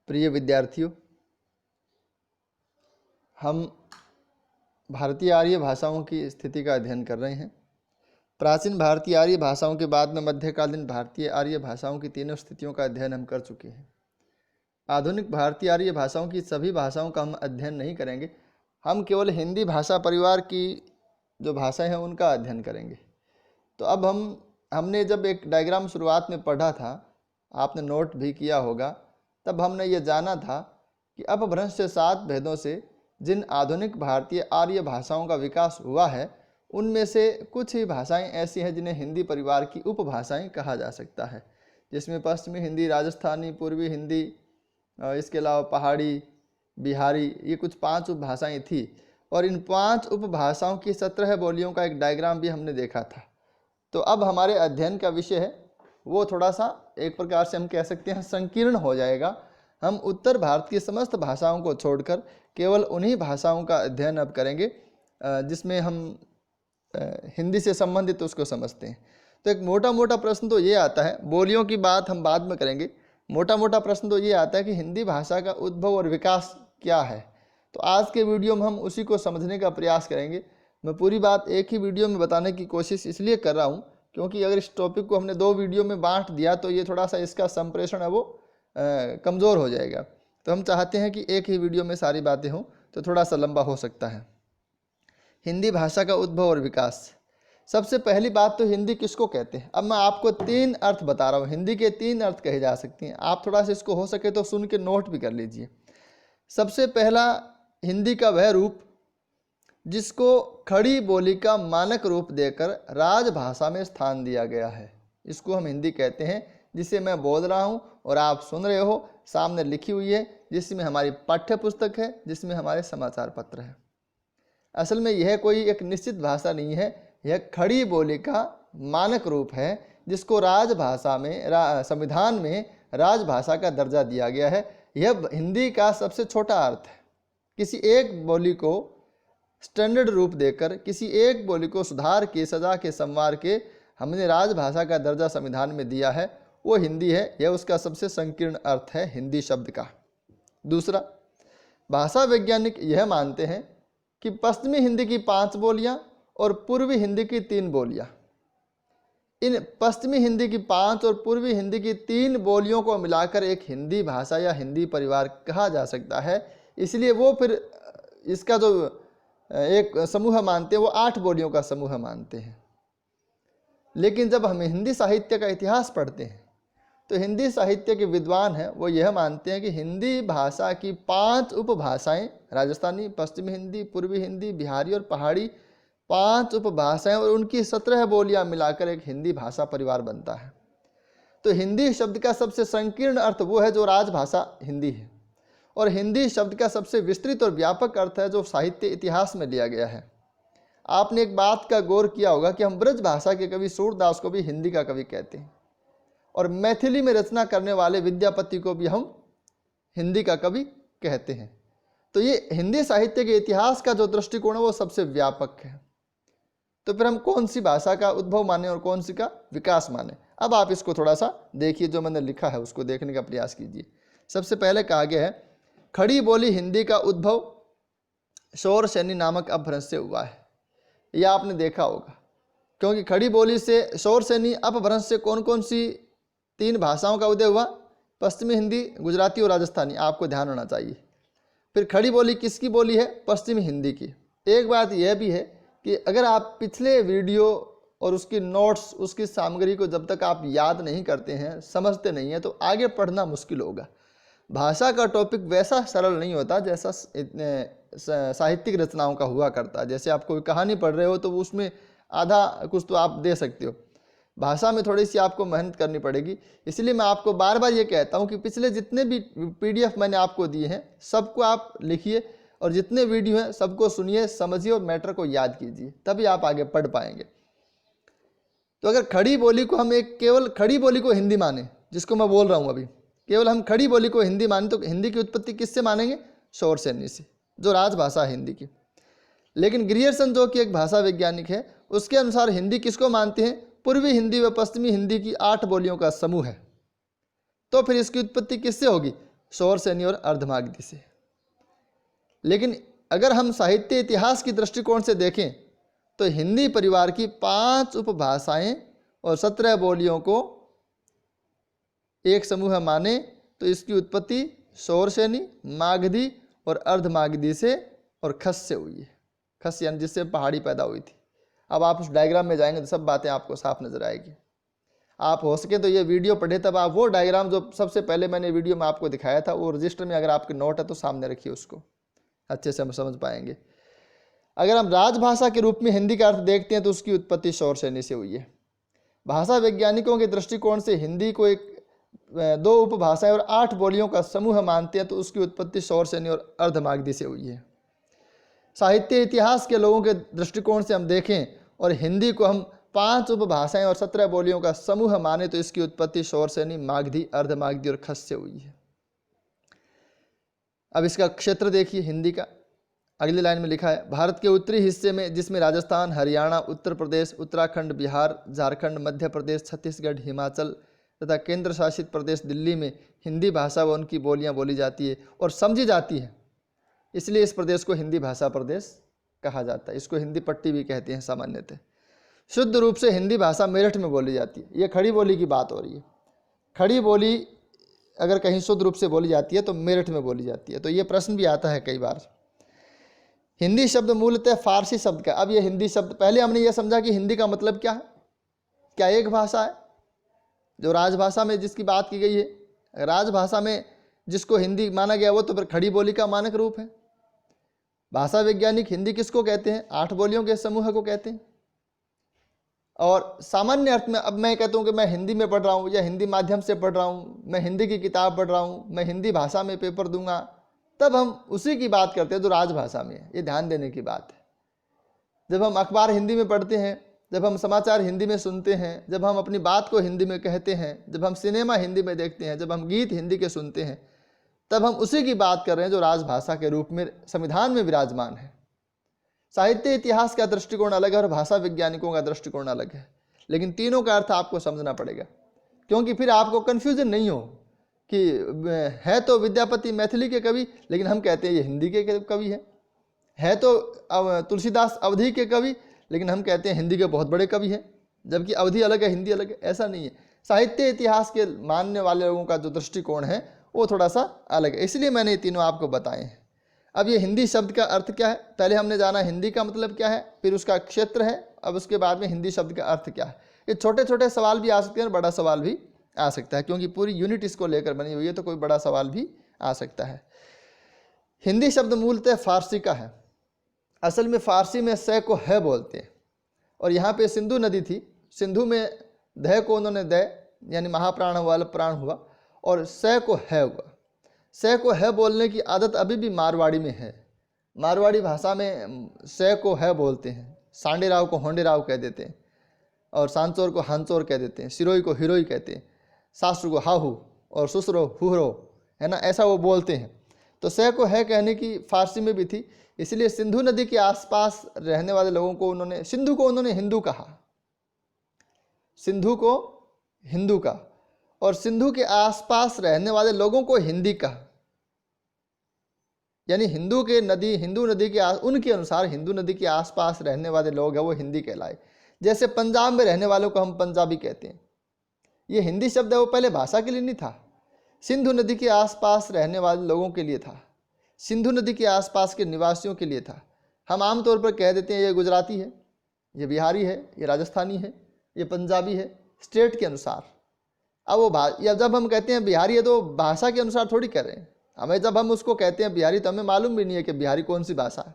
प्रिय विद्यार्थियों, हम भारतीय आर्य भाषाओं की स्थिति का अध्ययन कर रहे हैं। प्राचीन भारतीय आर्य भाषाओं के बाद में मध्यकालीन भारतीय आर्य भाषाओं की तीनों स्थितियों का अध्ययन हम कर चुके हैं। आधुनिक भारतीय आर्य भाषाओं की सभी भाषाओं का हम अध्ययन नहीं करेंगे, हम केवल हिंदी भाषा परिवार की जो भाषाएं हैं उनका अध्ययन करेंगे। तो अब हमने जब एक डायग्राम शुरुआत में पढ़ा था, आपने नोट भी किया होगा, तब हमने ये जाना था कि अपभ्रंश से 7 भेदों से जिन आधुनिक भारतीय आर्य भाषाओं का विकास हुआ है, उनमें से कुछ ही भाषाएं ऐसी हैं जिन्हें हिंदी परिवार की उपभाषाएं कहा जा सकता है, जिसमें पश्चिमी हिंदी, राजस्थानी, पूर्वी हिंदी, इसके अलावा पहाड़ी, बिहारी, ये कुछ 5 उपभाषाएं थी। और इन 5 उपभाषाओं की 17 बोलियों का एक डायग्राम भी हमने देखा था। तो अब हमारे अध्ययन का विषय है वो थोड़ा सा एक प्रकार से हम कह सकते हैं संकीर्ण हो जाएगा। हम उत्तर भारत की समस्त भाषाओं को छोड़कर केवल उन्हीं भाषाओं का अध्ययन अब करेंगे जिसमें हम हिंदी से संबंधित उसको समझते हैं। तो एक मोटा मोटा प्रश्न तो ये आता है, बोलियों की बात हम बाद में करेंगे। मोटा मोटा प्रश्न तो ये आता है कि हिंदी भाषा का उद्भव और विकास क्या है। तो आज के वीडियो में हम उसी को समझने का प्रयास करेंगे। मैं पूरी बात एक ही वीडियो में बताने की कोशिश इसलिए कर रहा हूँ क्योंकि अगर इस टॉपिक को हमने 2 वीडियो में बांट दिया तो ये थोड़ा सा इसका संप्रेषण है वो कमज़ोर हो जाएगा। तो हम चाहते हैं कि एक ही वीडियो में सारी बातें हों, तो थोड़ा सा लंबा हो सकता है। हिंदी भाषा का उद्भव और विकास। सबसे पहली बात तो हिंदी किसको कहते हैं। अब मैं आपको 3 अर्थ बता रहा हूँ। हिंदी के 3 अर्थ कहे जा सकते हैं। आप थोड़ा सा इसको हो सके तो सुन के नोट भी कर लीजिए। सबसे पहला, हिंदी का वह रूप जिसको खड़ी बोली का मानक रूप देकर राजभाषा में स्थान दिया गया है, इसको हम हिंदी कहते हैं। जिसे मैं बोल रहा हूँ और आप सुन रहे हो, सामने लिखी हुई है, जिसमें हमारी पाठ्य पुस्तक है, जिसमें हमारे समाचार पत्र है। असल में यह कोई एक निश्चित भाषा नहीं है, यह खड़ी बोली का मानक रूप है जिसको राजभाषा में संविधान में राजभाषा का दर्जा दिया गया है। यह हिंदी का सबसे छोटा अर्थ है। किसी एक बोली को स्टैंडर्ड रूप देकर, किसी एक बोली को सुधार के, सजा के, संवार के हमने राजभाषा का दर्जा संविधान में दिया है, वो हिंदी है। यह उसका सबसे संकीर्ण अर्थ है हिंदी शब्द का। दूसरा, भाषा वैज्ञानिक यह मानते हैं कि पश्चिमी हिंदी की 5 बोलियां और पूर्वी हिंदी की 3 बोलियां, इन पश्चिमी हिंदी की 5 और पूर्वी हिंदी की 3 बोलियों को मिलाकर एक हिंदी भाषा या हिंदी परिवार कहा जा सकता है। इसलिए वो फिर इसका जो एक समूह मानते हैं वो 8 बोलियों का समूह मानते हैं। लेकिन जब हम हिंदी साहित्य का इतिहास पढ़ते हैं तो हिंदी साहित्य के विद्वान हैं वो यह मानते हैं कि हिंदी भाषा की 5 उपभाषाएं, राजस्थानी, पश्चिमी हिंदी, पूर्वी हिंदी, बिहारी और पहाड़ी, 5 उपभाषाएं और उनकी 17 बोलियां मिलाकर एक हिंदी भाषा परिवार बनता है। तो हिंदी शब्द का सबसे संकीर्ण अर्थ वो है जो राजभाषा हिंदी है, और हिंदी शब्द का सबसे विस्तृत और व्यापक अर्थ है जो साहित्य इतिहास में लिया गया है। आपने एक बात का गौर किया होगा कि हम ब्रज भाषा के कवि सूरदास को भी हिंदी का कवि कहते हैं, और मैथिली में रचना करने वाले विद्यापति को भी हम हिंदी का कवि कहते हैं। तो ये हिंदी साहित्य के इतिहास का जो दृष्टिकोण है वो सबसे व्यापक है। तो फिर हम कौन सी भाषा का उद्भव माने और कौन सी का विकास माने। अब आप इसको थोड़ा सा देखिए, जो मैंने लिखा है उसको देखने का प्रयास कीजिए। सबसे पहले कहा गया है खड़ी बोली हिंदी का उद्भव शौरसेनी नामक अपभ्रंश से हुआ है। यह आपने देखा होगा, क्योंकि खड़ी बोली से शौरसेनी अपभ्रंश से कौन कौन सी 3 भाषाओं का उदय हुआ, पश्चिमी हिंदी, गुजराती और राजस्थानी, आपको ध्यान होना चाहिए। फिर खड़ी बोली किसकी बोली है, पश्चिमी हिंदी की। एक बात यह भी है कि अगर आप पिछले वीडियो और उसकी नोट्स, उसकी सामग्री को जब तक आप याद नहीं करते हैं, समझते नहीं हैं, तो आगे पढ़ना मुश्किल होगा। भाषा का टॉपिक वैसा सरल नहीं होता जैसा साहित्यिक रचनाओं का हुआ करता है। जैसे आप कोई कहानी पढ़ रहे हो तो उसमें आधा कुछ तो आप दे सकते हो, भाषा में थोड़ी सी आपको मेहनत करनी पड़ेगी। इसलिए मैं आपको बार बार ये कहता हूँ कि पिछले जितने भी PDF मैंने आपको दिए हैं सबको आप लिखिए, और जितने वीडियो हैं सबको सुनिए, समझिए और मैटर को याद कीजिए, तभी आप आगे पढ़ पाएंगे। तो अगर खड़ी बोली को हम एक केवल खड़ी बोली को हिंदी माने, जिसको मैं बोल रहा हूँ अभी, केवल हम खड़ी बोली को हिंदी माने, तो हिंदी की उत्पत्ति किससे मानेंगे, शौरसेनी से, जो राजभाषा है हिंदी की। लेकिन ग्रियर्सन जो कि एक भाषा वैज्ञानिक है, उसके अनुसार हिंदी किसको मानते हैं, पूर्वी हिंदी व पश्चिमी हिंदी की 8 बोलियों का समूह है। तो फिर इसकी उत्पत्ति किससे होगी, शौरसेनी और अर्धमागधी से। लेकिन अगर हम साहित्य इतिहास की दृष्टिकोण से देखें तो हिंदी परिवार की 5 उपभाषाएं और 17 बोलियों को एक समूह माने तो इसकी उत्पत्ति शौरसेनी, मागधी और अर्धमागधी से और खस से हुई है। खस यानी जिससे पहाड़ी पैदा हुई थी। अब आप उस डायग्राम में जाएंगे तो सब बातें आपको साफ नजर आएगी। आप हो सके तो ये वीडियो पढ़े, तब आप वो डायग्राम जो सबसे पहले मैंने वीडियो में आपको दिखाया था वो रजिस्टर में अगर आपके नोट है तो सामने रखिए, उसको अच्छे से हम समझ पाएंगे। अगर हम राजभाषा के रूप में हिंदी का अर्थ देखते हैं तो उसकी उत्पत्ति शौरसेनी से हुई है। भाषा वैज्ञानिकों के दृष्टिकोण से हिंदी को एक 2 उपभाषाएं और 8 बोलियों का समूह मानते हैं तो उसकी उत्पत्ति शौरसेनी और अर्धमागधी से हुई है। साहित्य इतिहास के लोगों के दृष्टिकोण से हम देखें और हिंदी को हम 5 उपभाषाएं और 17 बोलियों का समूह माने तो इसकी उत्पत्ति शौरसेनी, मागधी, अर्धमागधी और खस से हुई है। अब इसका क्षेत्र देखिए हिंदी का। अगली लाइन में लिखा है, भारत के उत्तरी हिस्से में जिसमें राजस्थान, हरियाणा, उत्तर प्रदेश, उत्तराखंड, बिहार, झारखंड, मध्य प्रदेश, छत्तीसगढ़, हिमाचल तथा केंद्र शासित प्रदेश दिल्ली में हिंदी भाषा व उनकी बोलियां बोली जाती है और समझी जाती है, इसलिए इस प्रदेश को हिंदी भाषा प्रदेश कहा जाता है। इसको हिंदी पट्टी भी कहते हैं सामान्यतः। शुद्ध रूप से हिंदी भाषा मेरठ में बोली जाती है। ये खड़ी बोली की बात हो रही है। खड़ी बोली अगर कहीं शुद्ध रूप से बोली जाती है तो मेरठ में बोली जाती है। तो ये प्रश्न भी आता है कई बार। हिंदी शब्द मूलतः फारसी शब्द का। अब ये हिंदी शब्द, पहले हमने ये समझा कि हिंदी का मतलब क्या है, क्या एक भाषा है जो राजभाषा में जिसकी बात की गई है। राजभाषा में जिसको हिंदी माना गया वो तो फिर खड़ी बोली का मानक रूप है। भाषा वैज्ञानिक हिंदी किसको कहते हैं? 8 बोलियों के समूह को कहते हैं। और सामान्य अर्थ में अब मैं कहता हूँ कि मैं हिंदी में पढ़ रहा हूँ या हिंदी माध्यम से पढ़ रहा हूँ, मैं हिंदी की किताब पढ़ रहा हूँ, मैं हिंदी भाषा में पेपर दूंगा, तब हम उसी की बात करते हैं जो राजभाषा में है। ये ध्यान देने की बात है। जब हम अखबार हिंदी में पढ़ते हैं, जब हम समाचार हिंदी में सुनते हैं, जब हम अपनी बात को हिंदी में कहते हैं, जब हम सिनेमा हिंदी में देखते हैं, जब हम गीत हिंदी के सुनते हैं, तब हम उसी की बात कर रहे हैं जो राजभाषा के रूप में संविधान में विराजमान है। साहित्य इतिहास का दृष्टिकोण अलग है और भाषा वैज्ञानिकों का दृष्टिकोण अलग है, लेकिन तीनों का अर्थ आपको समझना पड़ेगा, क्योंकि फिर आपको कन्फ्यूजन नहीं हो कि है तो विद्यापति मैथिली के कवि लेकिन हम कहते हैं ये हिंदी के कवि है तो तुलसीदास अवधी के कवि लेकिन हम कहते हैं हिंदी के बहुत बड़े कवि हैं, जबकि अवधी अलग है, हिंदी अलग है। ऐसा नहीं है। साहित्य इतिहास के मानने वाले लोगों का जो दृष्टिकोण है वो थोड़ा सा अलग है, इसलिए मैंने ये तीनों आपको बताए हैं। अब ये हिंदी शब्द का अर्थ क्या है, पहले हमने जाना हिंदी का मतलब क्या है, फिर उसका क्षेत्र है, अब उसके बाद में हिंदी शब्द का अर्थ क्या है। ये छोटे छोटे सवाल भी आ सकते हैं और बड़ा सवाल भी आ सकता है, क्योंकि पूरी यूनिट इसको लेकर बनी हुई है, तो कोई बड़ा सवाल भी आ सकता है। हिंदी शब्द मूलतः फारसी का है। असल में फारसी में स को है बोलते हैं, और यहाँ पे सिंधु नदी थी, सिंधु में ध को उन्होंने द यानी महाप्राण हुआ, प्राण हुआ, और स को है हुआ। स को है बोलने की आदत अभी भी मारवाड़ी में है। मारवाड़ी भाषा में स को है बोलते हैं। सांडे राव को होंडे राव कह देते हैं, और सांचोर को हांचोर कह देते हैं, सिरोई को हिरोई कहते हैं, सासु को हाहू और ससुरो हुहरो, है ना, ऐसा वो बोलते हैं। तो स को है कहने की फारसी में भी थी, इसलिए सिंधु नदी के आसपास रहने वाले लोगों को उन्होंने, सिंधु को उन्होंने हिंदू कहा, सिंधु को हिंदू कहा, और सिंधु के आसपास रहने वाले लोगों को हिंदी कहा। यानी हिंदू नदी के उनके अनुसार हिंदू नदी के आसपास रहने वाले लोग हैं वो हिंदी कहलाए। जैसे पंजाब में रहने वालों को हम पंजाबी कहते हैं। ये हिंदी शब्द है वो पहले भाषा के लिए नहीं था, सिंधु नदी के आसपास रहने वाले लोगों के लिए था, सिंधु नदी के आसपास के निवासियों के लिए था। हम आमतौर पर कह देते हैं ये गुजराती है, ये बिहारी है, ये राजस्थानी है, ये पंजाबी है, स्टेट के अनुसार। अब वो या जब हम कहते हैं बिहारी है तो भाषा के अनुसार थोड़ी कह रहे हैं। हमें जब हम उसको कहते हैं बिहारी तो हमें मालूम भी नहीं है कि बिहारी कौन सी भाषा है।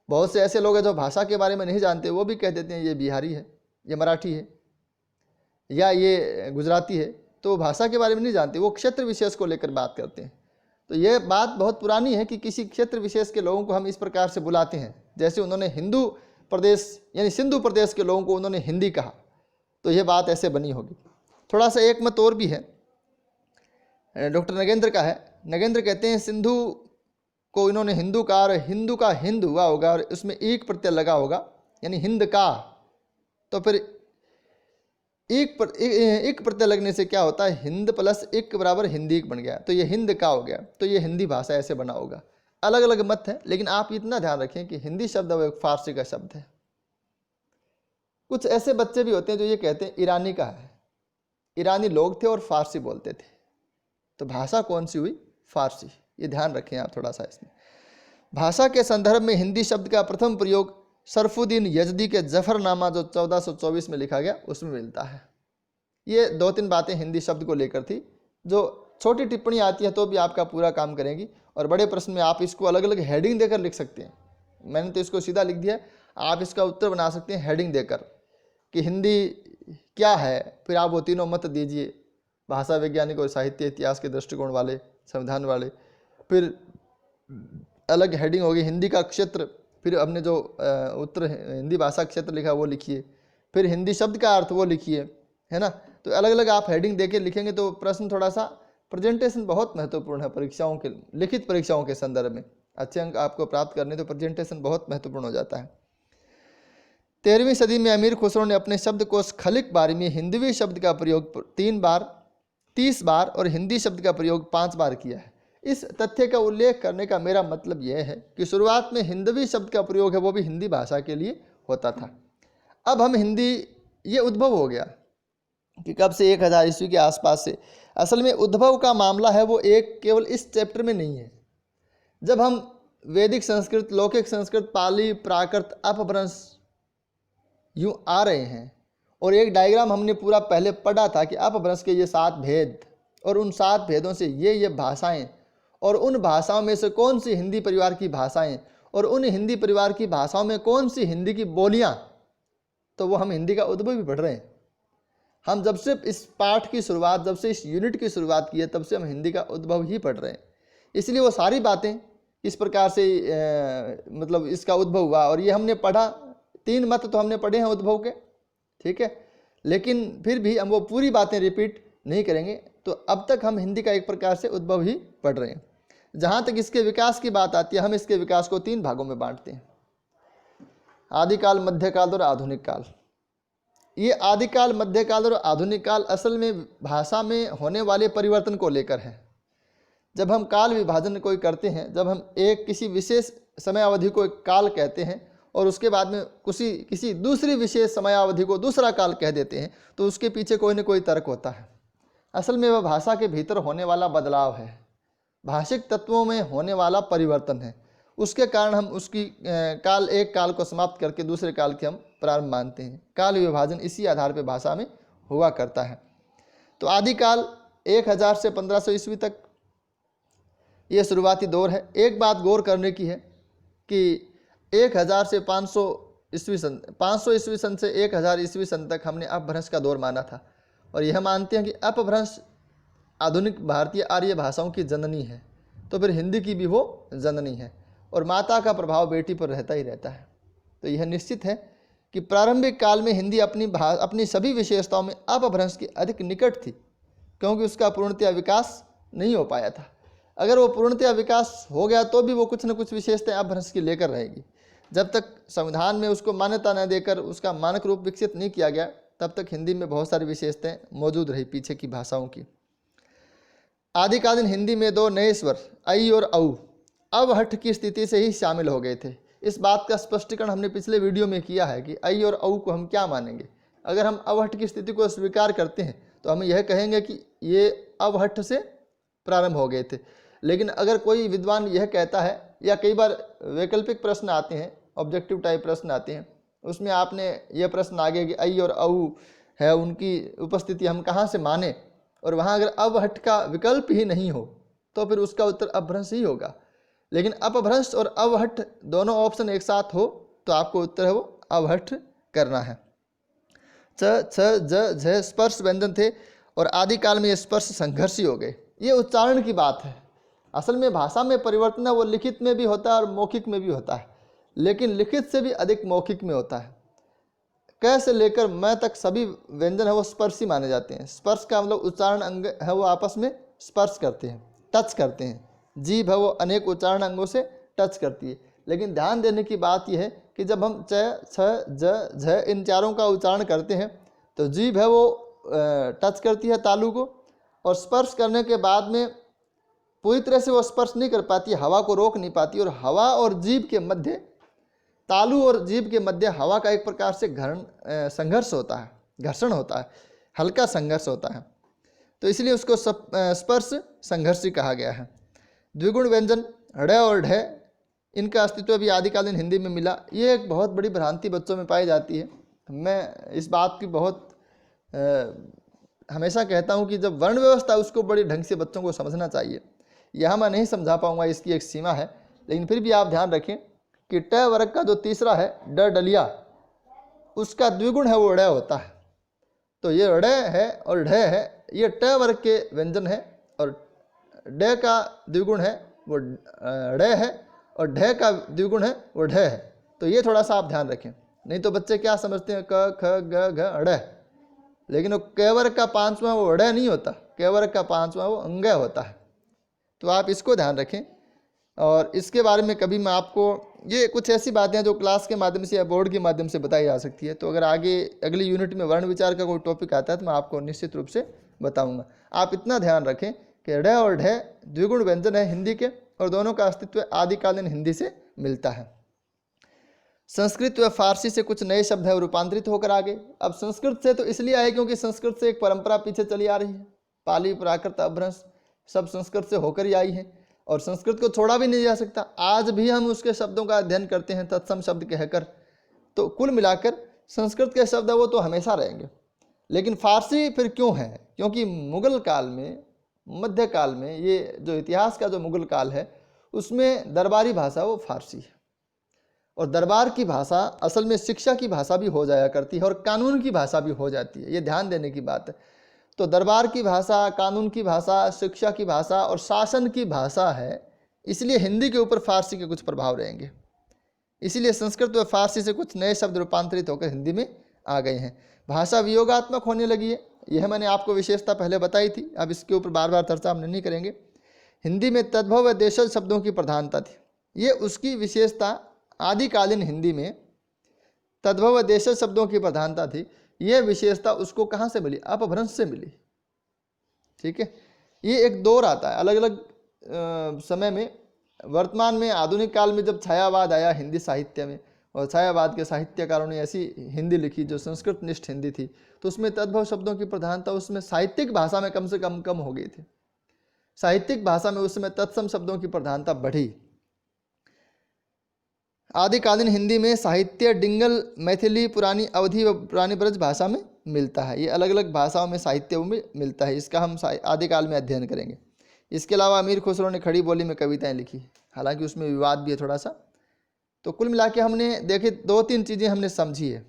बहुत से ऐसे लोग हैं जो भाषा के बारे में नहीं जानते, वो भी कह देते हैं ये बिहारी है, ये मराठी है, या ये गुजराती है, तो भाषा के बारे में नहीं जानते, वो क्षेत्र विशेष को लेकर बात करते हैं। तो ये बात बहुत पुरानी है कि किसी क्षेत्र विशेष के लोगों को हम इस प्रकार से बुलाते हैं। जैसे उन्होंने हिंदू प्रदेश यानी सिंधु प्रदेश के लोगों को उन्होंने हिंदी कहा, तो ये बात ऐसे बनी होगी। थोड़ा सा एक मत और भी है, डॉक्टर नगेंद्र का है। नगेंद्र कहते हैं सिंधु को इन्होंने हिंदू कहा, और हिंदू का हिंद हुआ होगा और उसमें एक प्रत्यय लगा होगा, यानी हिंद का। तो फिर एक प्रत्यय लगने से क्या होता है, हिंद प्लस एक बराबर हिंदी बन गया, तो ये हिंद का हो गया, तो ये हिंदी भाषा ऐसे बना होगा। अलग अलग मत है, लेकिन आप इतना ध्यान रखें कि हिंदी शब्द वो एक फारसी का शब्द है। कुछ ऐसे बच्चे भी होते हैं जो ये कहते हैं ईरानी का है, ईरानी लोग थे और फारसी बोलते थे, तो भाषा कौन सी हुई, फारसी। ये ध्यान रखें आप थोड़ा सा इसमें। भाषा के संदर्भ में हिंदी शब्द का प्रथम प्रयोग शरफुद्दीन यजदी के जफरनामा जो 1424 में लिखा गया उसमें मिलता है। ये 2-3 बातें हिंदी शब्द को लेकर थी, जो छोटी टिप्पणी आती है तो भी आपका पूरा काम करेंगी, और बड़े प्रश्न में आप इसको अलग अलग हेडिंग देकर लिख सकते हैं। मैंने तो इसको सीधा लिख दिया, आप इसका उत्तर बना सकते हैं हेडिंग देकर कि हिंदी क्या है, फिर आप वो तीनों मत दीजिए, भाषा वैज्ञानिक और साहित्य इतिहास के दृष्टिकोण वाले, संविधान वाले। फिर अलग हेडिंग होगी हिंदी का क्षेत्र, फिर हमने जो उत्तर हिंदी भाषा क्षेत्र लिखा वो लिखिए, फिर हिंदी शब्द का अर्थ वो लिखिए, है ना। तो अलग अलग आप हेडिंग देके लिखेंगे तो प्रश्न थोड़ा सा, प्रेजेंटेशन बहुत महत्वपूर्ण है परीक्षाओं के, लिखित परीक्षाओं के संदर्भ में अच्छे अंक आपको प्राप्त करने, तो प्रेजेंटेशन बहुत महत्वपूर्ण हो जाता है। 13वीं सदी में अमीर खुसरो ने अपने शब्दकोश खलिक बारी में हिंदवी शब्द का प्रयोग 30 बार और हिंदी शब्द का प्रयोग 5 बार किया है। इस तथ्य का उल्लेख करने का मेरा मतलब यह है कि शुरुआत में हिंदवी शब्द का प्रयोग है वो भी हिंदी भाषा के लिए होता था। अब हम हिंदी, ये उद्भव हो गया कि कब से, 1000 ईस्वी के आसपास से। असल में उद्भव का मामला है वो एक केवल इस चैप्टर में नहीं है। जब हम वैदिक संस्कृत, लौकिक संस्कृत, पाली, प्राकृत, अपभ्रंश यूँ आ रहे हैं, और एक डायग्राम हमने पूरा पहले पढ़ा था कि अपभ्रंश के ये 7 भेद, और उन 7 भेदों से ये भाषाएं, और उन भाषाओं में से कौन सी हिंदी परिवार की भाषाएं, और उन हिंदी परिवार की भाषाओं में कौन सी हिंदी की बोलियां, तो वो हम हिंदी का उद्भव भी पढ़ रहे हैं। हम जब से इस पाठ की शुरुआत, जब से इस यूनिट की शुरुआत की है, तब से हम हिंदी का उद्भव ही पढ़ रहे हैं। इसलिए वो सारी बातें इस प्रकार से मतलब इसका उद्भव हुआ, और ये हमने पढ़ा, 3 मत तो हमने पढ़े हैं उद्भव के, ठीक है, लेकिन फिर भी हम वो पूरी बातें रिपीट नहीं करेंगे। तो अब तक हम हिंदी का एक प्रकार से उद्भव ही पढ़ रहे हैं। जहाँ तक इसके विकास की बात आती है, हम इसके विकास को 3 भागों में बांटते हैं, आदिकाल, मध्यकाल और आधुनिक काल। ये आदिकाल, मध्यकाल और आधुनिक काल असल में भाषा में होने वाले परिवर्तन को लेकर है। जब हम काल विभाजन कोई करते हैं, जब हम किसी विशेष समयावधि को एक काल कहते हैं और उसके बाद में किसी दूसरी विशेष समयावधि को दूसरा काल कह देते हैं, तो उसके पीछे कोई न कोई तर्क होता है। असल में वह भाषा के भीतर होने वाला बदलाव है, भाषिक तत्वों में होने वाला परिवर्तन है। उसके कारण हम उसकी एक काल को समाप्त करके दूसरे काल के हम प्रारंभ मानते हैं। काल विभाजन इसी आधार पर भाषा में हुआ करता है। तो आदिकाल 1000 से 1500 ईस्वी तक ये शुरुआती दौर है। एक बात गौर करने की है कि 1000 से 500 ईस्वी सन, 500 ईस्वी सन से 1000 ईस्वी सन तक हमने अपभ्रंश का दौर माना था, और यह मानते हैं कि अपभ्रंश आधुनिक भारतीय आर्य भाषाओं की जननी है, तो फिर हिंदी की भी वो जननी है, और माता का प्रभाव बेटी पर रहता ही रहता है। तो यह निश्चित है कि प्रारंभिक काल में हिंदी अपनी सभी विशेषताओं में अपभ्रंश की अधिक निकट थी, क्योंकि उसका पूर्णतया विकास नहीं हो पाया था। अगर वो पूर्णतया विकास हो गया तो भी वो कुछ न कुछ विशेषताएं अपभ्रंश की लेकर रहेगी। जब तक संविधान में उसको मान्यता न देकर उसका मानक रूप विकसित नहीं किया गया, तब तक हिंदी में बहुत सारी विशेषताएं मौजूद रही पीछे की भाषाओं की। आदिकालीन हिंदी में 2 नए स्वर ऐ और औ अवहट्ठ की स्थिति से ही शामिल हो गए थे। इस बात का स्पष्टीकरण हमने पिछले वीडियो में किया है कि ऐ और औ को हम क्या मानेंगे। अगर हम अवहट्ठ की स्थिति को स्वीकार करते हैं तो हम यह कहेंगे कि ये अवहट्ठ से प्रारंभ हो गए थे। लेकिन अगर कोई विद्वान यह कहता है, या कई बार वैकल्पिक प्रश्न आते हैं, ऑब्जेक्टिव टाइप प्रश्न आते हैं, उसमें आपने यह प्रश्न आ गया कि ऐ और औ है, उनकी उपस्थिति हम कहाँ से माने, और वहाँ अगर अवहट्ठ का विकल्प ही नहीं हो तो फिर उसका उत्तर अपभ्रंश ही होगा। लेकिन अपभ्रंश और अवहट्ठ दोनों ऑप्शन एक साथ हो तो आपको उत्तर है वो अवहट्ठ करना है। च, छ, ज, झ स्पर्श व्यंजन थे, और आदिकाल में ये स्पर्श संघर्षी हो गए। ये उच्चारण की बात है। असल में भाषा में परिवर्तन है वो लिखित में भी होता है और मौखिक में भी होता है, लेकिन लिखित से भी अधिक मौखिक में होता है। क से लेकर म तक सभी व्यंजन है वो स्पर्शी माने जाते हैं। स्पर्श का मतलब उच्चारण अंग है वो आपस में स्पर्श करते हैं, टच करते हैं। जीभ है वो अनेक उच्चारण अंगों से टच करती है। लेकिन ध्यान देने की बात यह है कि जब हम च, छ, ज, झ इन चारों का उच्चारण करते हैं तो जीभ है वो टच करती है तालु को, और स्पर्श करने के बाद में पूरी तरह से वो स्पर्श नहीं कर पाती, हवा को रोक नहीं पाती, और हवा और जीभ के मध्य, तालु और जीभ के मध्य हवा का एक प्रकार से संघर्ष होता है, घर्षण होता है, हल्का संघर्ष होता है, तो इसलिए उसको स्पर्श संघर्षी कहा गया है। द्विगुण व्यंजन ढ और ढ, इनका अस्तित्व भी आदिकालीन हिंदी में मिला। ये एक बहुत बड़ी भ्रांति बच्चों में पाई जाती है। मैं इस बात की बहुत हमेशा कहता हूँ कि जब वर्ण व्यवस्था उसको बड़ी ढंग से बच्चों को समझना चाहिए। यहाँ मैं नहीं समझा पाऊँगा, इसकी एक सीमा है, लेकिन फिर भी आप ध्यान रखें कि ट वर्ग का जो तीसरा है ड डलिया, उसका द्विगुण है वो ड़ होता है। तो ये ड़ है और ढ है, ये ट वर्ग के व्यंजन है, और ड का द्विगुण है वो ड़ है, और ढ का द्विगुण है वो ढ है। तो ये थोड़ा सा आप ध्यान रखें, नहीं तो बच्चे क्या समझते हैं क ख ग घ ड़, लेकिन वो क वर्ग का पांचवा वो ड़ नहीं होता, क वर्ग का पांचवा वो अंग होता है। तो आप इसको ध्यान रखें। और इसके बारे में कभी मैं आपको, ये कुछ ऐसी बातें हैं जो क्लास के माध्यम से या बोर्ड के माध्यम से बताई जा सकती है। तो अगर आगे अगली यूनिट में वर्ण विचार का कोई टॉपिक आता है तो मैं आपको निश्चित रूप से बताऊंगा। आप इतना ध्यान रखें कि ढ और ढ द्विगुण व्यंजन है हिंदी के, और दोनों का अस्तित्व आदिकालीन हिंदी से मिलता है। संस्कृत व फारसी से कुछ नए शब्द है रूपांतरित होकर आ गए। अब संस्कृत से तो इसलिए आए क्योंकि संस्कृत से एक परंपरा पीछे चली आ रही है, पाली प्राकृत अपभ्रंश सब संस्कृत से होकर ही आई है, और संस्कृत को छोड़ा भी नहीं जा सकता। आज भी हम उसके शब्दों का अध्ययन करते हैं तत्सम शब्द कहकर। तो कुल मिलाकर संस्कृत के शब्द है वो तो हमेशा रहेंगे। लेकिन फारसी फिर क्यों है? क्योंकि मुगल काल में, मध्यकाल में, ये जो इतिहास का जो मुगल काल है उसमें दरबारी भाषा वो फारसी है, और दरबार की भाषा असल में शिक्षा की भाषा भी हो जाया करती है और कानून की भाषा भी हो जाती है। ये ध्यान देने की बात है। तो दरबार की भाषा, कानून की भाषा, शिक्षा की भाषा और शासन की भाषा है, इसलिए हिंदी के ऊपर फारसी के कुछ प्रभाव रहेंगे। इसीलिए संस्कृत व फारसी से कुछ नए शब्द रूपांतरित होकर हिंदी में आ गए हैं। भाषा वियोगात्मक होने लगी है, यह मैंने आपको विशेषता पहले बताई थी, अब इसके ऊपर बार बार चर्चा हम नहीं करेंगे। हिंदी में तद्भव व देशज शब्दों की प्रधानता थी, ये उसकी विशेषता। आदिकालीन हिंदी में तद्भव व देशज शब्दों की प्रधानता थी, ये विशेषता उसको कहाँ से मिली? अपभ्रंश से मिली। ठीक है, ये एक दौर आता है अलग अलग समय में। वर्तमान में आधुनिक काल में जब छायावाद आया हिंदी साहित्य में, और छायावाद के साहित्यकारों ने ऐसी हिंदी लिखी जो संस्कृत निष्ठ हिंदी थी, तो उसमें तद्भव शब्दों की प्रधानता उसमें साहित्यिक भाषा में कम से कम हो गई थी। साहित्यिक भाषा में उस समय तत्सम शब्दों की प्रधानता बढ़ी। आदिकालीन हिंदी में साहित्य डिंगल, मैथिली, पुरानी अवधी व पुरानी ब्रज भाषा में मिलता है। ये अलग अलग भाषाओं में साहित्य में मिलता है, इसका हम आदिकाल में अध्ययन करेंगे। इसके अलावा अमीर खुसरो ने खड़ी बोली में कविताएं लिखी, हालांकि उसमें विवाद भी है थोड़ा सा। तो कुल मिला के हमने देखे 2-3 चीज़ें हमने समझी है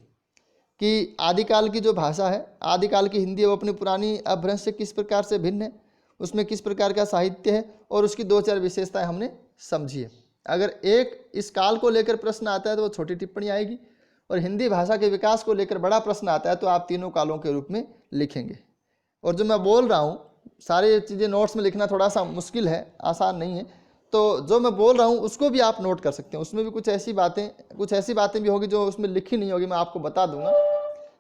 कि आदिकाल की जो भाषा है, आदिकाल की हिंदी है, वो अपनी पुरानी अपभ्रंश से किस प्रकार से भिन्न है, उसमें किस प्रकार का साहित्य है, और उसकी 2-4 विशेषताएँ हमने समझी है। अगर एक इस काल को लेकर प्रश्न आता है तो वो छोटी टिप्पणी आएगी, और हिंदी भाषा के विकास को लेकर बड़ा प्रश्न आता है तो आप तीनों कालों के रूप में लिखेंगे। और जो मैं बोल रहा हूँ सारी चीज़ें नोट्स में लिखना थोड़ा सा मुश्किल है, आसान नहीं है, तो जो मैं बोल रहा हूँ उसको भी आप नोट कर सकते हैं। उसमें भी कुछ ऐसी बातें भी होगी जो उसमें लिखी नहीं होगी, मैं आपको बता दूंगा,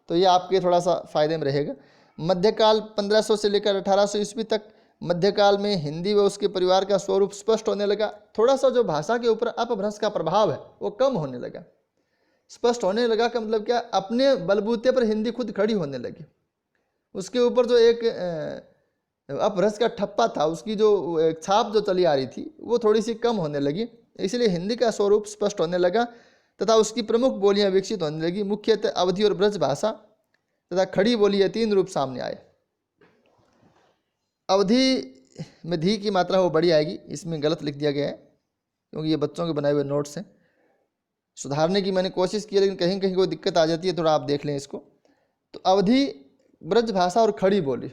तो ये आपके थोड़ा सा फायदे में रहेगा। मध्यकाल 1500 से लेकर 1800 ईस्वी तक, मध्यकाल में हिंदी व उसके परिवार का स्वरूप स्पष्ट होने लगा। थोड़ा सा जो भाषा के ऊपर अपभ्रंश का प्रभाव है वो कम होने लगा। स्पष्ट होने लगा का मतलब क्या? अपने बलबूते पर हिंदी खुद खड़ी होने लगी। उसके ऊपर जो एक अपभ्रंश का ठप्पा था, उसकी जो एक छाप जो चली आ रही थी, वो थोड़ी सी कम होने लगी। इसलिए हिंदी का स्वरूप स्पष्ट होने लगा तथा उसकी प्रमुख बोलियां विकसित होने लगी। मुख्यतः अवधी और ब्रज भाषा तथा खड़ी बोली, 3 रूप सामने आए। अवधी में धी की मात्रा वो बड़ी आएगी, इसमें गलत लिख दिया गया है क्योंकि ये बच्चों के बनाए हुए नोट्स हैं। सुधारने की मैंने कोशिश की, लेकिन कहीं कहीं कोई दिक्कत आ जाती है, थोड़ा आप देख लें इसको। तो अवधी, ब्रज भाषा और खड़ी बोली,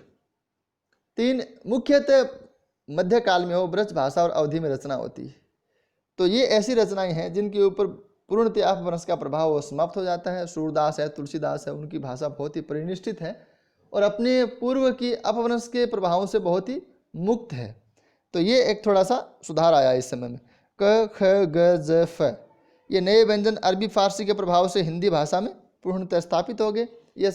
3 मुख्यतः मध्यकाल में वो ब्रज भाषा और अवधी में रचना होती है। तो ये ऐसी रचनाएं हैं जिनके ऊपर पूर्णतः अपभ्रंश का प्रभाव वो समाप्त हो जाता है। सूरदास है, तुलसीदास है, उनकी भाषा बहुत ही परिनिष्ठित है और अपने पूर्व की अपभ्रंश के प्रभावों से बहुत ही मुक्त है। तो ये एक थोड़ा सा सुधार आया इस समय में। क, ख, ग, ज, फ, ये नए व्यंजन अरबी फारसी के प्रभाव से हिंदी भाषा में पूर्णतः स्थापित हो गए। ये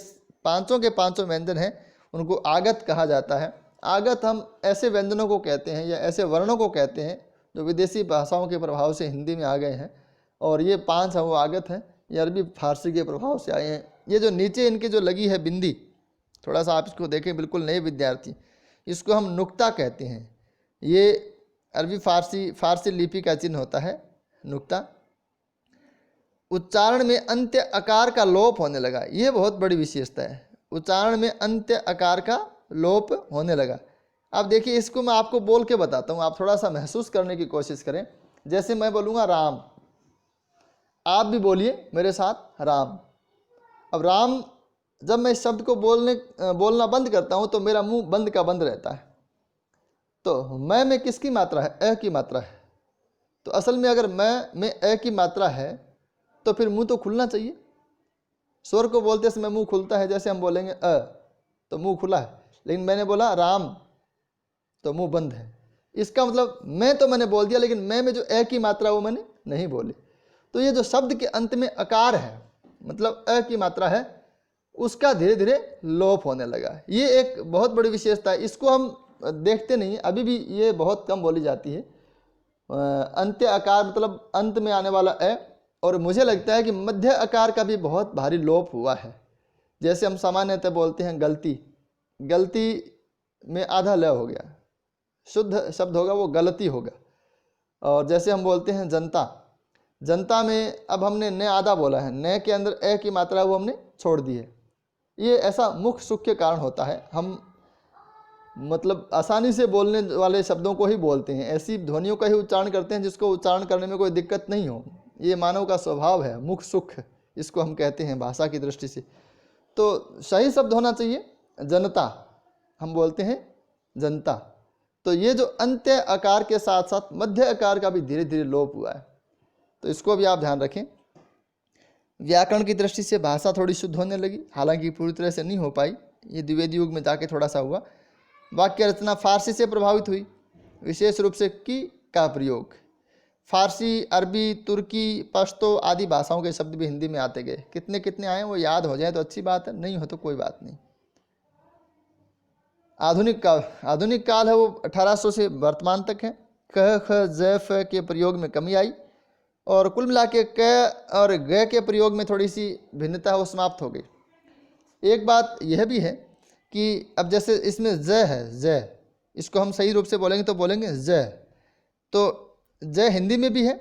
पांचों के पांचों व्यंजन हैं उनको आगत कहा जाता है। आगत हम ऐसे व्यंजनों को कहते हैं या ऐसे वर्णों को कहते हैं जो विदेशी भाषाओं के प्रभाव से हिंदी में आ गए हैं, और ये पांच हैं वो आगत हैं, ये अरबी फारसी के प्रभाव से आए हैं। ये जो नीचे इनके जो लगी है बिंदी, थोड़ा सा आप इसको देखें, बिल्कुल नए विद्यार्थी, इसको हम नुक्ता कहते हैं। ये अरबी फारसी लिपि का चिन्ह होता है नुक्ता। उच्चारण में अंत्य आकार का लोप होने लगा, ये बहुत बड़ी विशेषता है। उच्चारण में अंत्य आकार का लोप होने लगा। अब देखिए, इसको मैं आपको बोल के बताता हूँ, आप थोड़ा सा महसूस करने की कोशिश करें। जैसे मैं बोलूँगा राम, आप भी बोलिए मेरे साथ राम। अब राम, जब मैं इस शब्द को बोलना बंद करता हूँ तो मेरा मुंह बंद का बंद रहता है। तो मैं में किसकी मात्रा है? अ की मात्रा है। तो असल में अगर मैं में अ की मात्रा है तो फिर मुंह तो खुलना चाहिए। स्वर को बोलते समय मुंह खुलता है, जैसे हम बोलेंगे अ तो मुंह खुला है, लेकिन मैंने बोला राम तो मुंह बंद है। इसका मतलब मैं तो मैंने बोल दिया, लेकिन मैं में जो अ की मात्रा वो मैंने नहीं बोली। तो ये जो शब्द के अंत में अकार है, मतलब अ की मात्रा है, उसका धीरे धीरे लोप होने लगा। ये एक बहुत बड़ी विशेषता है। इसको हम देखते नहीं, अभी भी ये बहुत कम बोली जाती है। अंत्य आकार मतलब अंत में आने वाला अ, और मुझे लगता है कि मध्य आकार का भी बहुत भारी लोप हुआ है। जैसे हम सामान्यतः बोलते हैं गलती, गलती में आधा ल हो गया, शुद्ध शब्द होगा वो गलती होगा। और जैसे हम बोलते हैं जनता, जनता में अब हमने न आधा बोला है, न के अंदर ए की मात्रा वो हमने छोड़ दी है। ये ऐसा मुख्य सुख के कारण होता है। हम मतलब आसानी से बोलने वाले शब्दों को ही बोलते हैं, ऐसी ध्वनियों का ही उच्चारण करते हैं जिसको उच्चारण करने में कोई दिक्कत नहीं हो। ये मानव का स्वभाव है, मुख्य सुख इसको हम कहते हैं भाषा की दृष्टि से। तो सही शब्द होना चाहिए जनता, हम बोलते हैं जनता। तो ये जो अंत्य आकार के साथ साथ मध्य आकार का भी धीरे धीरे लोप हुआ है, तो इसको भी आप ध्यान रखें। व्याकरण की दृष्टि से भाषा थोड़ी शुद्ध होने लगी, हालांकि पूरी तरह से नहीं हो पाई, ये द्विवेदी युग में जाके थोड़ा सा हुआ। वाक्य रचना फारसी से प्रभावित हुई, विशेष रूप से की का प्रयोग। फारसी, अरबी, तुर्की, पश्तो आदि भाषाओं के शब्द भी हिंदी में आते गए। कितने कितने आए वो याद हो जाए तो अच्छी बात है, नहीं हो तो कोई बात नहीं। आधुनिक काल है वो 1800 से वर्तमान तक है। क, ख, ज, फ के प्रयोग में कमी आई, और कुल मिला के क और ग के प्रयोग में थोड़ी सी भिन्नता वो समाप्त हो गई। एक बात यह भी है कि अब जैसे इसमें ज है, ज, इसको हम सही रूप से बोलेंगे तो बोलेंगे ज, तो ज हिंदी में भी है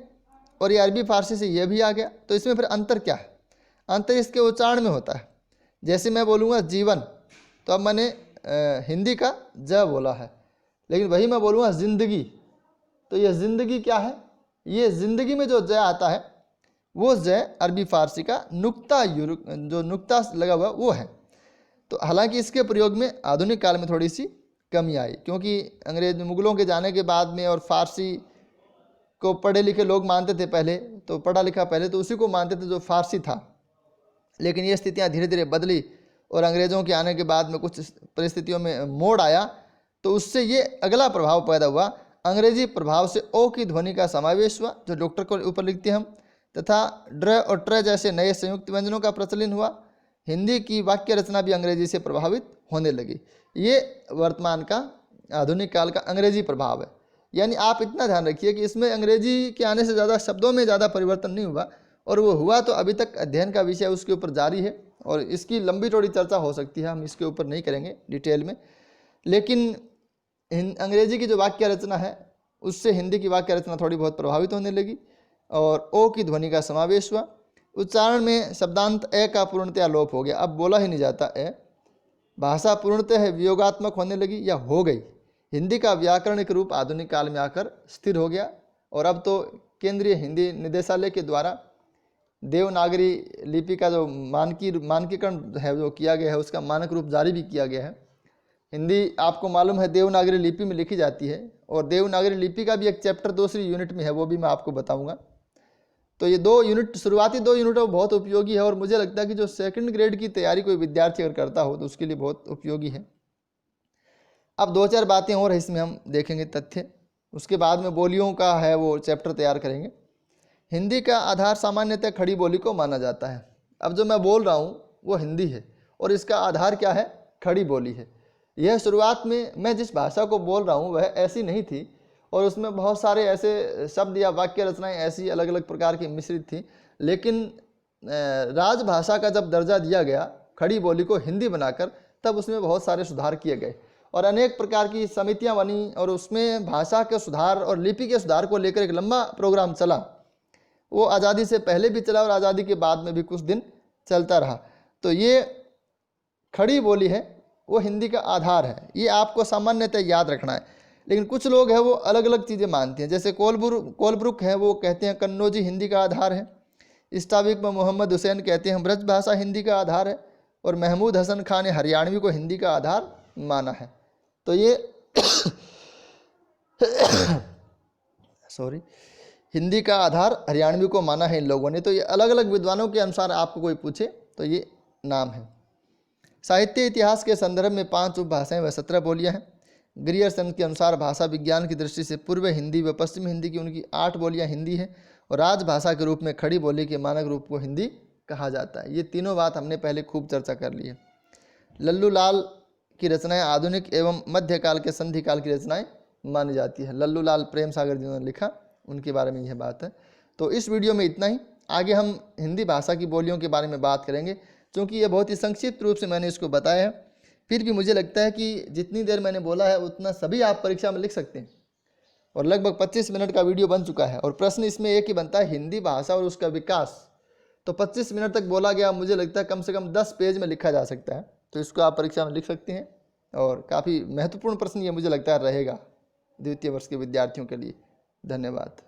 और ये अरबी फारसी से यह भी आ गया। तो इसमें फिर अंतर क्या है? अंतर इसके उच्चारण में होता है। जैसे मैं बोलूँगा जीवन, तो अब मैंने हिंदी का ज बोला है, लेकिन वही मैं बोलूँगा जिंदगी, तो ये जिंदगी क्या है? ये जिंदगी में जो ज आता है वो ज अरबी फारसी का नुक्ता, जो नुक्ता लगा हुआ वो है। तो हालांकि इसके प्रयोग में आधुनिक काल में थोड़ी सी कमी आई, क्योंकि अंग्रेज मुगलों के जाने के बाद में और फारसी को पढ़े लिखे लोग मानते थे पहले, तो पढ़ा लिखा पहले तो उसी को मानते थे जो फारसी था। लेकिन ये स्थितियाँ धीरे धीरे बदली और अंग्रेज़ों के आने के बाद में कुछ परिस्थितियों में मोड़ आया, तो उससे ये अगला प्रभाव पैदा हुआ। अंग्रेजी प्रभाव से ओ की ध्वनि का समावेश हुआ, जो डॉक्टर को ऊपर लिखते हैं हम, तथा ड्र और ट्र जैसे नए संयुक्त व्यंजनों का प्रचलन हुआ। हिंदी की वाक्य रचना भी अंग्रेजी से प्रभावित होने लगी। ये वर्तमान का आधुनिक काल का अंग्रेजी प्रभाव है। यानी आप इतना ध्यान रखिए कि इसमें अंग्रेजी के आने से ज़्यादा शब्दों में ज़्यादा परिवर्तन नहीं हुआ, और वो हुआ तो अभी तक अध्ययन का विषय उसके ऊपर जारी है, और इसकी लंबी थोड़ी चर्चा हो सकती है, हम इसके ऊपर नहीं करेंगे डिटेल में। लेकिन अंग्रेजी की जो वाक्य रचना है उससे हिंदी की वाक्य रचना थोड़ी बहुत प्रभावित होने लगी, और ओ की ध्वनि का समावेश हुआ। उच्चारण में शब्दांत ए का पूर्णतया लोप हो गया, अब बोला ही नहीं जाता ए। भाषा पूर्णतः वियोगात्मक होने लगी या हो गई। हिंदी का व्याकरणिक रूप आधुनिक काल में आकर स्थिर हो गया, और अब तो केंद्रीय हिंदी निदेशालय के द्वारा देवनागरी लिपि का जो मानकीकरण है जो किया गया है, उसका मानक रूप जारी भी किया गया है। हिंदी आपको मालूम है देवनागरी लिपि में लिखी जाती है, और देवनागरी लिपि का भी एक चैप्टर दूसरी यूनिट में है, वो भी मैं आपको बताऊंगा। तो ये 2 यूनिट, शुरुआती 2 यूनिट वो बहुत उपयोगी है, और मुझे लगता है कि जो सेकंड ग्रेड की तैयारी कोई विद्यार्थी अगर करता हो तो उसके लिए बहुत उपयोगी है। अब 2-4 बातें और है इसमें हम देखेंगे तथ्य, उसके बाद में बोलियों का है वो चैप्टर तैयार करेंगे। हिंदी का आधार सामान्यतः खड़ी बोली को माना जाता है। अब जो मैं बोल रहा हूँ वो हिंदी है, और इसका आधार क्या है? खड़ी बोली है। यह शुरुआत में मैं जिस भाषा को बोल रहा हूँ वह ऐसी नहीं थी और उसमें बहुत सारे ऐसे शब्द या वाक्य रचनाएं ऐसी अलग अलग प्रकार की मिश्रित थी, लेकिन राजभाषा का जब दर्जा दिया गया खड़ी बोली को हिंदी बनाकर, तब उसमें बहुत सारे सुधार किए गए और अनेक प्रकार की समितियां बनी और उसमें भाषा के सुधार और लिपि के सुधार को लेकर एक लंबा प्रोग्राम चला। वो आज़ादी से पहले भी चला और आज़ादी के बाद में भी कुछ दिन चलता रहा। तो ये खड़ी बोली है, वो हिंदी का आधार है, ये आपको सामान्यतः याद रखना है। लेकिन कुछ लोग हैं वो अलग अलग चीज़ें मानते हैं, जैसे कोलब्रुक है, वो कहते हैं कन्नौजी हिंदी का आधार है। इस्ताविक में मोहम्मद हुसैन कहते हैं ब्रज भाषा हिंदी का आधार है और महमूद हसन खान ने हरियाणवी को हिंदी का आधार माना है। तो ये हिंदी का आधार हरियाणवी को माना है इन लोगों ने। तो ये अलग अलग विद्वानों के अनुसार आपको कोई पूछे तो ये नाम है। साहित्य इतिहास के संदर्भ में 5 उपभाषाएं व 17 बोलियां हैं। ग्रियर्सन के अनुसार भाषा विज्ञान की दृष्टि से पूर्व हिंदी व पश्चिम हिंदी की उनकी 8 बोलियां हिंदी हैं और राजभाषा के रूप में खड़ी बोली के मानक रूप को हिंदी कहा जाता है। ये तीनों बात हमने पहले खूब चर्चा कर ली है। लल्लू लाल की रचनाएं आधुनिक एवं मध्यकाल के संधि काल की रचनाएं मानी जाती है। लल्लू लाल प्रेम सागर जिन्होंने लिखा, उनके बारे में यह बात है। तो इस वीडियो में इतना ही। आगे हम हिंदी भाषा की बोलियों के बारे में बात करेंगे, क्योंकि ये बहुत ही संक्षिप्त रूप से मैंने इसको बताया है। फिर भी मुझे लगता है कि जितनी देर मैंने बोला है उतना सभी आप परीक्षा में लिख सकते हैं और लगभग 25 मिनट का वीडियो बन चुका है। और प्रश्न इसमें एक ही बनता है, हिंदी भाषा और उसका विकास। तो 25 मिनट तक बोला गया, मुझे लगता है कम से कम 10 पेज में लिखा जा सकता है। तो इसको आप परीक्षा में लिख सकते हैं और काफ़ी महत्वपूर्ण प्रश्न ये मुझे लगता है रहेगा द्वितीय वर्ष के विद्यार्थियों के लिए। धन्यवाद।